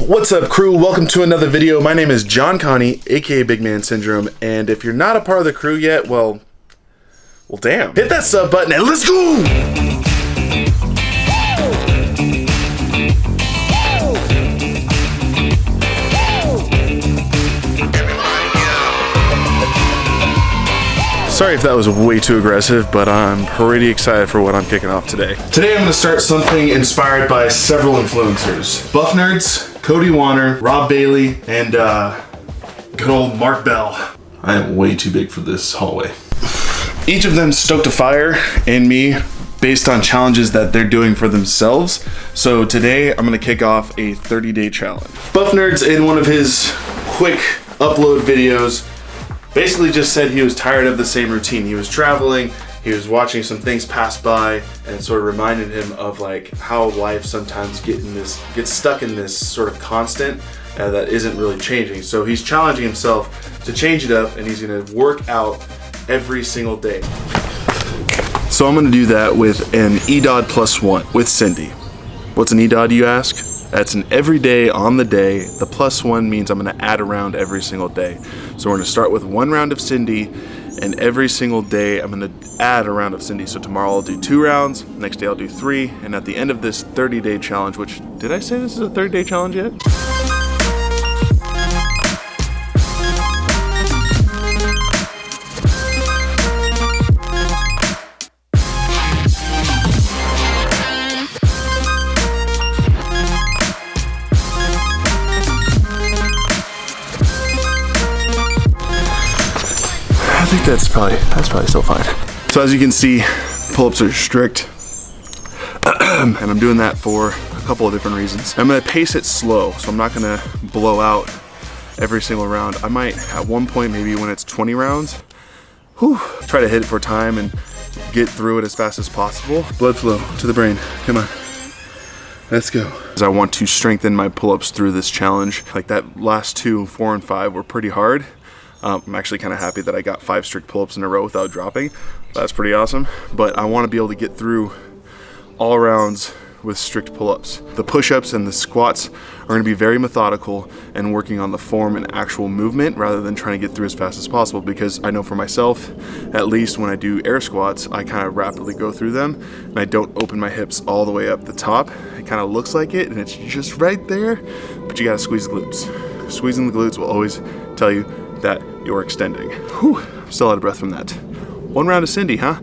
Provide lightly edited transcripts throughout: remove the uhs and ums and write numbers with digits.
What's up, crew? Welcome to another video. My name is John Connie, aka Big Man Syndrome, and if you're not a part of the crew yet, well damn. Hit that sub button and let's go! Sorry if that was way too aggressive, but I'm pretty excited for what I'm kicking off today. Today I'm going to start something inspired by several influencers. Buffnerds, Cody Wanner, Rob Bailey, and good old Mark Bell. I am way too big for this hallway. Each of them stoked a fire in me based on challenges that they're doing for themselves. So today I'm going to kick off a 30-day challenge. Buffnerds, in one of his quick upload videos, basically just said he was tired of the same routine. He was traveling, he was watching some things pass by, and it sort of reminded him of like how life sometimes gets stuck in this sort of constant that isn't really changing. So he's challenging himself to change it up, and he's gonna work out every single day. So I'm gonna do that with an EDOD +1 with Cindy. What's an EDOD, you ask? That's an every day on the day. The +1 means I'm gonna add a round every single day. So we're gonna start with 1 round of Cindy, and every single day I'm gonna add a round of Cindy. So tomorrow I'll do 2 rounds, next day I'll do 3, and at the end of this 30-day challenge, which, did I say this is a 30-day challenge yet? I think that's probably still fine. So as you can see, pull-ups are strict, and I'm doing that for a couple of different reasons. I'm gonna pace it slow, so I'm not gonna blow out every single round. I might, at one point, maybe when it's 20 rounds, try to hit it for time and get through it as fast as possible. Blood flow to the brain, come on. Let's go. I want to strengthen my pull-ups through this challenge. Like that last 2, 4 and 5 were pretty hard. I'm actually kind of happy that I got 5 strict pull-ups in a row without dropping. That's pretty awesome. But I want to be able to get through all rounds with strict pull-ups. The push-ups and the squats are going to be very methodical and working on the form and actual movement rather than trying to get through as fast as possible, because I know for myself, at least when I do air squats, I kind of rapidly go through them and I don't open my hips all the way up the top. It kind of looks like it and it's just right there, but you got to squeeze the glutes. Squeezing the glutes will always tell you that you're extending. Whew, I'm still out of breath from that. 1 round of Cindy, huh?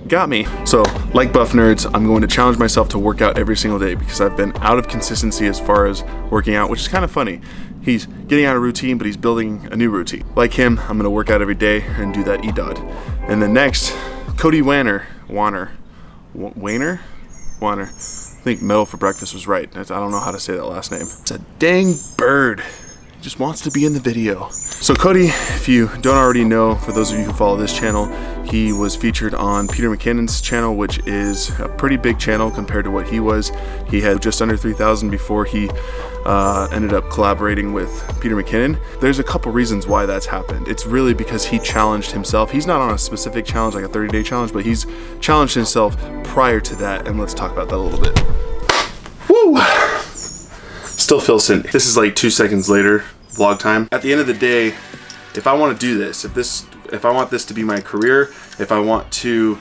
Got me. So, like Buffnerds, I'm going to challenge myself to work out every single day because I've been out of consistency as far as working out, which is kind of funny. He's getting out of routine, but he's building a new routine. Like him, I'm gonna work out every day and do that EDOD. And then next, Cody Wanner. I think Metal for Breakfast was right. I don't know how to say that last name. It's a dang bird. He just wants to be in the video. So Cody, if you don't already know, for those of you who follow this channel, he was featured on Peter McKinnon's channel, which is a pretty big channel compared to what he was. He had just under 3,000 before he ended up collaborating with Peter McKinnon. There's a couple reasons why that's happened. It's really because he challenged himself. He's not on a specific challenge, like a 30-day challenge, but he's challenged himself prior to that, and let's talk about that a little bit. Woo! Still feels Cindy. This is like 2 seconds later, vlog time. At the end of the day, if I want to do this, if I want this to be my career, if I want to,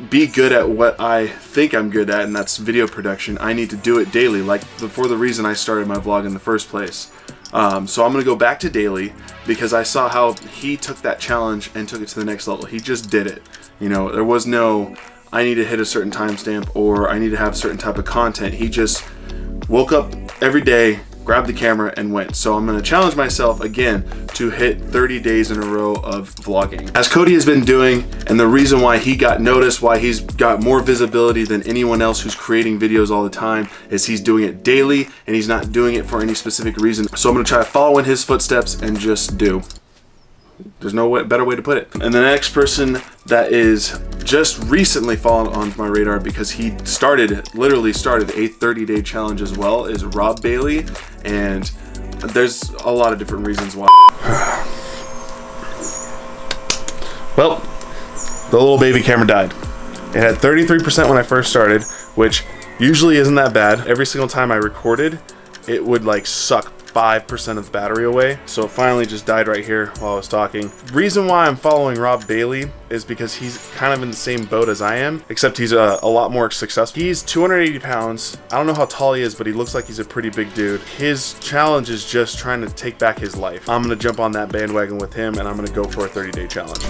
be good at what I think I'm good at, and that's video production, I need to do it daily, like for the reason I started my vlog in the first place. So I'm gonna go back to daily because I saw how he took that challenge and took it to the next level. He just did it. There was no, I need to hit a certain timestamp or I need to have a certain type of content. He just woke up every day, grabbed the camera and went. So I'm gonna challenge myself again to hit 30 days in a row of vlogging. As Cody has been doing, and the reason why he got noticed, why he's got more visibility than anyone else who's creating videos all the time, is he's doing it daily and he's not doing it for any specific reason. So I'm gonna try to follow in his footsteps and just do. There's no better way to put it. And the next person that is just recently fallen onto my radar because he literally started a 30-day challenge as well is Rob Bailey, and there's a lot of different reasons why. Well, the little baby camera died. It had 33% when I first started, which usually isn't that bad. Every single time I recorded, it would like suck 5% of the battery away. So it finally just died right here while I was talking. Reason why I'm following Rob Bailey is because he's kind of in the same boat as I am, except he's a lot more successful. He's 280 pounds. I don't know how tall he is, but he looks like he's a pretty big dude. His challenge is just trying to take back his life. I'm gonna jump on that bandwagon with him, and I'm gonna go for a 30-day challenge.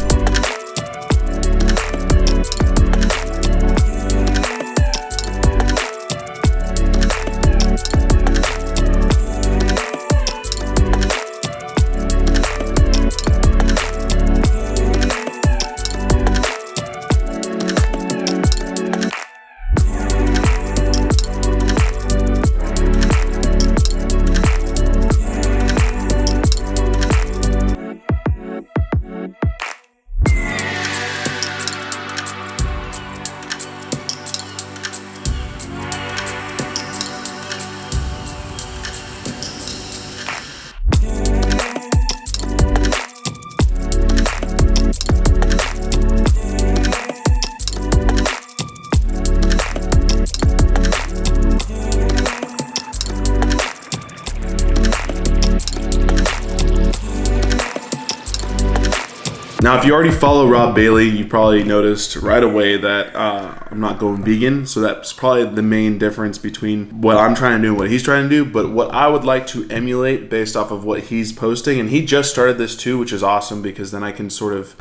Now, if you already follow Rob Bailey, you probably noticed right away that I'm not going vegan. So that's probably the main difference between what I'm trying to do and what he's trying to do. But what I would like to emulate based off of what he's posting, and he just started this too, which is awesome, because then I can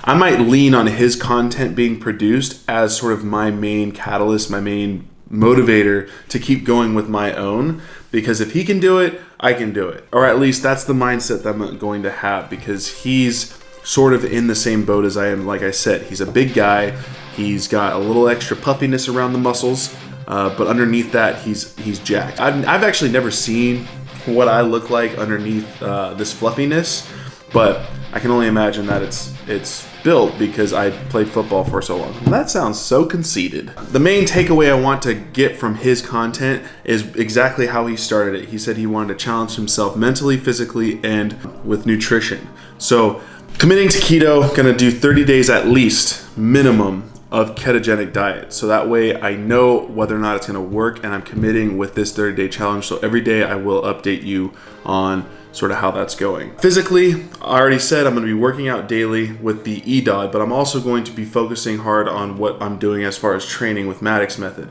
I might lean on his content being produced as sort of my main catalyst, my main motivator to keep going with my own. Because if he can do it, I can do it. Or at least that's the mindset that I'm going to have, because he's sort of in the same boat as I am. Like I said, he's a big guy. He's got a little extra puffiness around the muscles, but underneath that, he's jacked. I've actually never seen what I look like underneath this fluffiness, but I can only imagine that it's built because I played football for so long. That sounds so conceited. The main takeaway I want to get from his content is exactly how he started it. He said he wanted to challenge himself mentally, physically, and with nutrition. So committing to keto, gonna do 30 days at least, minimum, of ketogenic diet. So that way I know whether or not it's gonna work, and I'm committing with this 30-day challenge. So every day I will update you on sort of how that's going. Physically, I already said I'm gonna be working out daily with the EDOD, but I'm also going to be focusing hard on what I'm doing as far as training with Maddox method.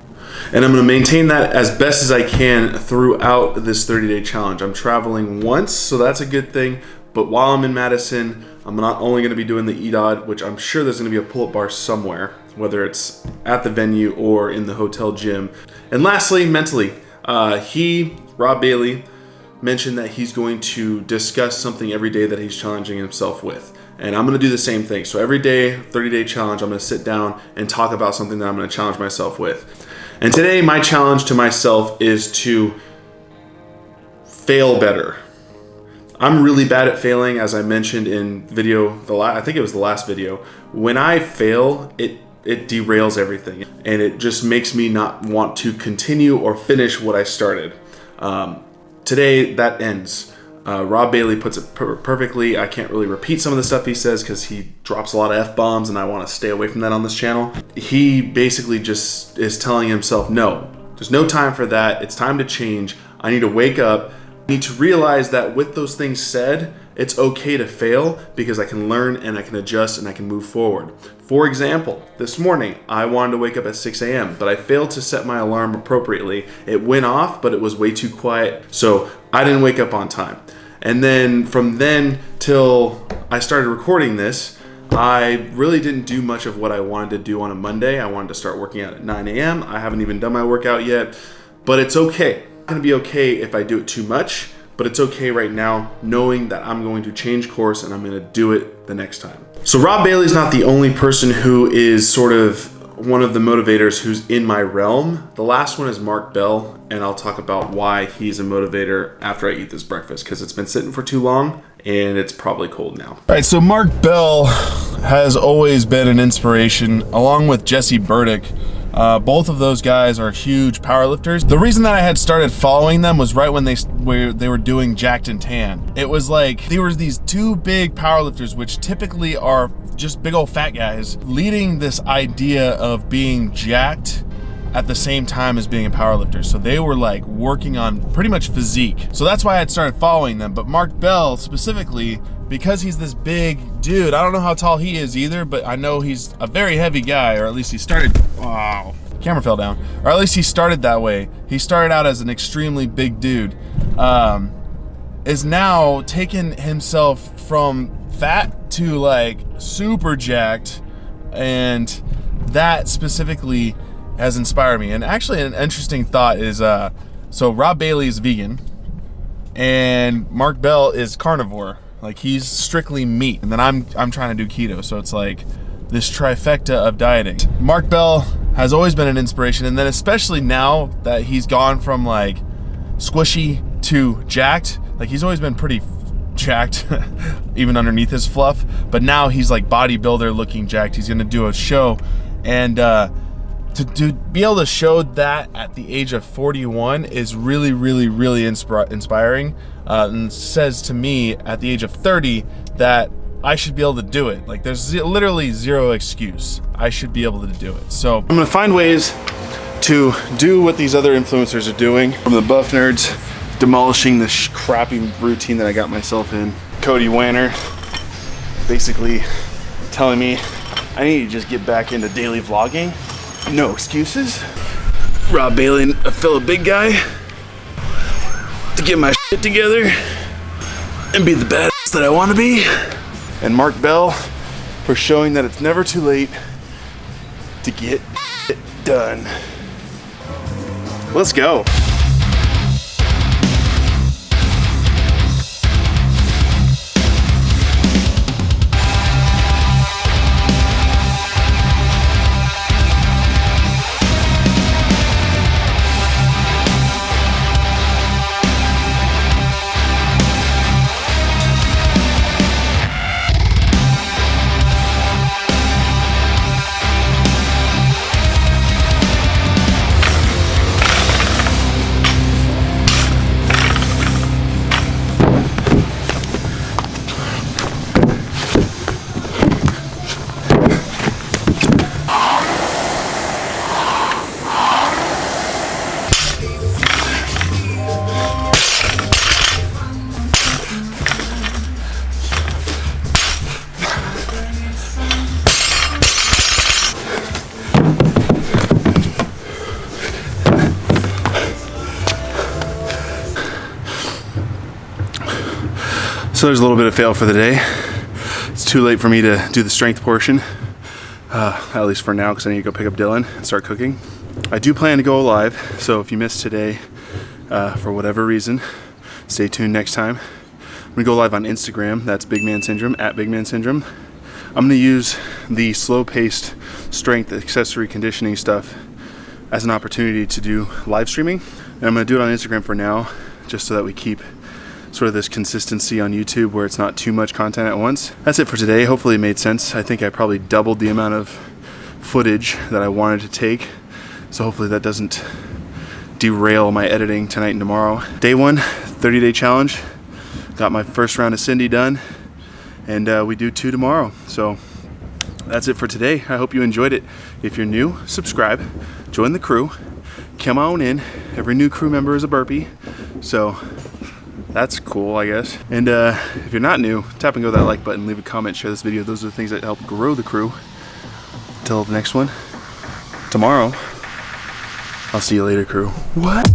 And I'm gonna maintain that as best as I can throughout this 30-day challenge. I'm traveling once, so that's a good thing. But while I'm in Madison, I'm not only going to be doing the EDOD, which I'm sure there's going to be a pull-up bar somewhere, whether it's at the venue or in the hotel gym. And lastly, mentally, Rob Bailey, mentioned that he's going to discuss something every day that he's challenging himself with. And I'm going to do the same thing. So every day, 30-day challenge, I'm going to sit down and talk about something that I'm going to challenge myself with. And today, my challenge to myself is to fail better. I'm really bad at failing, as I mentioned in I think it was the last video. When I fail, it derails everything, and it just makes me not want to continue or finish what I started. Today, that ends. Rob Bailey puts it perfectly. I can't really repeat some of the stuff he says because he drops a lot of F-bombs, and I want to stay away from that on this channel. He basically just is telling himself, no, there's no time for that. It's time to change. I need to wake up. Need to realize that with those things said, it's okay to fail, because I can learn and I can adjust and I can move forward. For example, this morning I wanted to wake up at 6 a.m., but I failed to set my alarm appropriately. It went off, but it was way too quiet, so I didn't wake up on time. And then from then till I started recording this, I really didn't do much of what I wanted to do on a Monday. I wanted to start working out at 9 a.m. I haven't even done my workout yet, but it's okay. Going to be okay if I do it too much, but it's okay right now knowing that I'm going to change course and I'm going to do it the next time. So Rob Bailey's not the only person who is sort of one of the motivators who's in my realm. The last one is Mark Bell, and I'll talk about why he's a motivator after I eat this breakfast, because it's been sitting for too long and it's probably cold now. All right, so Mark Bell has always been an inspiration, along with Jesse Burdick. Both of those guys are huge powerlifters. The reason that I had started following them was right when they were doing Jacked and Tan. It was like they were these two big powerlifters, which typically are just big old fat guys, leading this idea of being jacked at the same time as being a powerlifter. So they were like working on pretty much physique. So that's why I had started following them. But Mark Bell specifically, because he's this big dude, I don't know how tall he is either, but I know he's a very heavy guy, or at least he started, wow, camera fell down. Or at least he started that way. He started out as an extremely big dude. Is now taken himself from fat to like super jacked, and that specifically has inspired me. And actually an interesting thought is, so Rob Bailey is vegan and Mark Bell is carnivore. Like he's strictly meat, and then I'm trying to do keto. So it's like this trifecta of dieting. Mark Bell has always been an inspiration, and then especially now that he's gone from like squishy to jacked, like he's always been pretty jacked even underneath his fluff, but now he's like bodybuilder looking jacked. He's gonna do a show, and to be able to show that at the age of 41 is really, really, really inspiring, and says to me at the age of 30 that I should be able to do it. Like there's literally zero excuse. I should be able to do it. So I'm gonna find ways to do what these other influencers are doing, from the Buffnerds, demolishing this crappy routine that I got myself in. Cody Wanner basically telling me I need to just get back into daily vlogging. No excuses. Rob Bailey, a fellow big guy, to get my shit together and be the badass that I want to be. And Mark Bell for showing that it's never too late to get it done. Let's go. So there's a little bit of fail for the day. It's too late for me to do the strength portion, at least for now, because I need to go pick up Dylan and start cooking. I do plan to go live, so if you missed today, for whatever reason, stay tuned next time. I'm gonna go live on Instagram. That's bigmansyndrome, at bigmansyndrome. I'm gonna use the slow-paced strength accessory conditioning stuff as an opportunity to do live streaming. And I'm gonna do it on Instagram for now, just so that we keep sort of this consistency on YouTube where it's not too much content at once. That's it for today. Hopefully it made sense. I think I probably doubled the amount of footage that I wanted to take, so hopefully that doesn't derail my editing tonight and tomorrow. Day 1, 30-day challenge. Got my first round of Cindy done, and we do 2 tomorrow. So that's it for today. I hope you enjoyed it. If you're new, subscribe, join the crew, come on in. Every new crew member is a burpee, so that's cool, I guess. And if you're not new, tap and go that like button, leave a comment, share this video. Those are the things that help grow the crew. Until the next one, tomorrow, I'll see you later, crew. What?